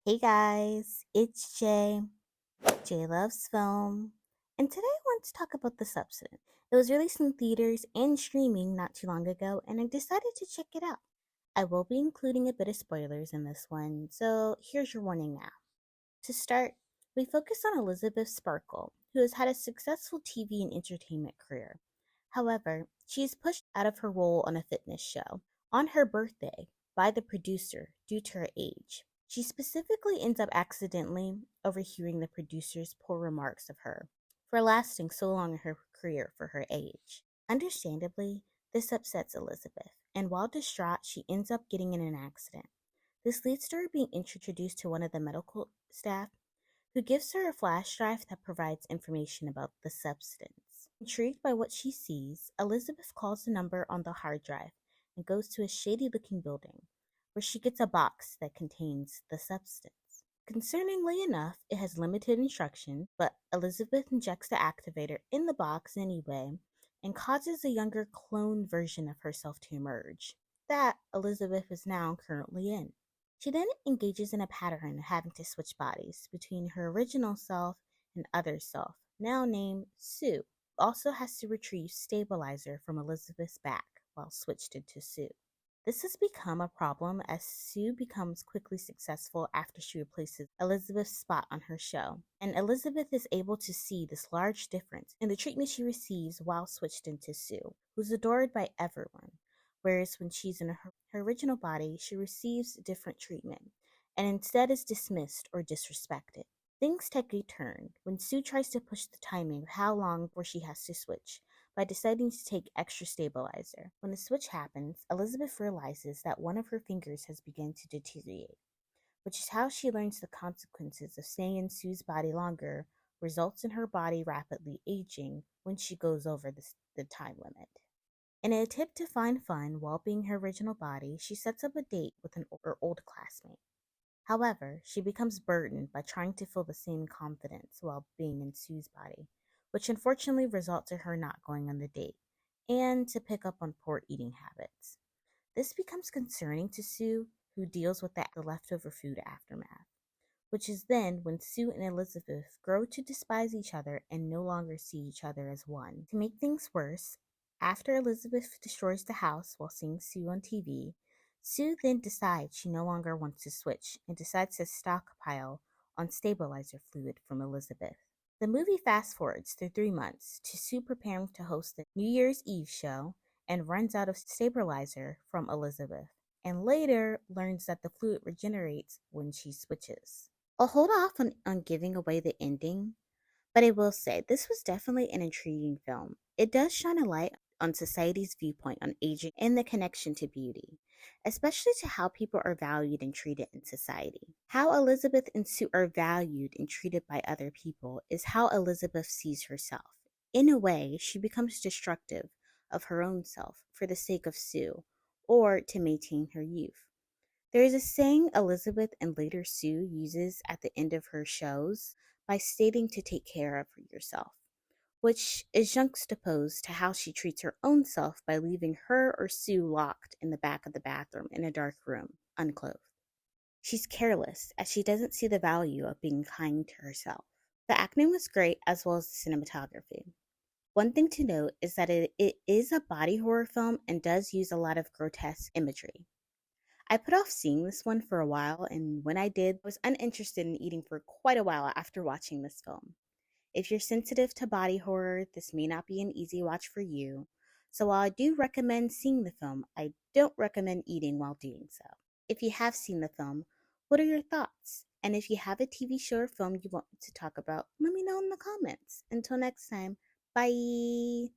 Hey guys, it's Jay. Jay loves film. And today I want to talk about The Substance. It was released in theaters and streaming not too long ago, and I decided to check it out. I will be including a bit of spoilers in this one, so here's your warning now. To start, we focus on Elizabeth Sparkle, who has had a successful TV and entertainment career. However, she is pushed out of her role on a fitness show on her birthday by the producer due to her age. She specifically ends up accidentally overhearing the producer's poor remarks of her for lasting so long in her career for her age. Understandably, this upsets Elizabeth, and while distraught, she ends up getting in an accident. This leads to her being introduced to one of the medical staff, who gives her a flash drive that provides information about the substance. Intrigued by what she sees, Elizabeth calls the number on the hard drive and goes to a shady looking building, where she gets a box that contains the substance. Concerningly enough, it has limited instructions, but Elizabeth injects the activator in the box anyway and causes a younger clone version of herself to emerge, that Elizabeth is now currently in. She then engages in a pattern of having to switch bodies between her original self and other self, now named Sue. Also has to retrieve stabilizer from Elizabeth's back while switched into Sue. This has become a problem as Sue becomes quickly successful after she replaces Elizabeth's spot on her show, and Elizabeth is able to see this large difference in the treatment she receives while switched into Sue, who's adored by everyone, whereas when she's in her original body, she receives different treatment and instead is dismissed or disrespected. Things take a turn when Sue tries to push the timing of how long before she has to switch by deciding to take extra stabilizer. When the switch happens, Elizabeth realizes that one of her fingers has begun to deteriorate, which is how she learns the consequences of staying in Sue's body longer results in her body rapidly aging when she goes over the time limit. In an attempt to find fun while being her original body, she sets up a date with her old classmate. However, she becomes burdened by trying to feel the same confidence while being in Sue's body, which unfortunately results in her not going on the date and to pick up on poor eating habits. This becomes concerning to Sue, who deals with the leftover food aftermath, which is then when Sue and Elizabeth grow to despise each other and no longer see each other as one. To make things worse, after Elizabeth destroys the house while seeing Sue on TV, Sue then decides she no longer wants to switch and decides to stockpile on stabilizer fluid from Elizabeth. The movie fast forwards through 3 months to Sue preparing to host the New Year's Eve show and runs out of stabilizer from Elizabeth, and later learns that the fluid regenerates when she switches. I'll hold off on giving away the ending, but I will say this was definitely an intriguing film. It does shine a light on society's viewpoint on aging and the connection to beauty, especially to how people are valued and treated in society. How Elizabeth and Sue are valued and treated by other people is how Elizabeth sees herself. In a way, she becomes destructive of her own self for the sake of Sue or to maintain her youth. There is a saying Elizabeth and later Sue uses at the end of her shows by stating to take care of yourself, which is juxtaposed to how she treats her own self by leaving her or Sue locked in the back of the bathroom in a dark room, unclothed. She's careless as she doesn't see the value of being kind to herself. The acting was great as well as the cinematography. One thing to note is that it is a body horror film and does use a lot of grotesque imagery. I put off seeing this one for a while, and when I did, I was uninterested in eating for quite a while after watching this film. If you're sensitive to body horror, this may not be an easy watch for you. So while I do recommend seeing the film, I don't recommend eating while doing so. If you have seen the film, what are your thoughts? And if you have a TV show or film you want to talk about, let me know in the comments. Until next time, bye!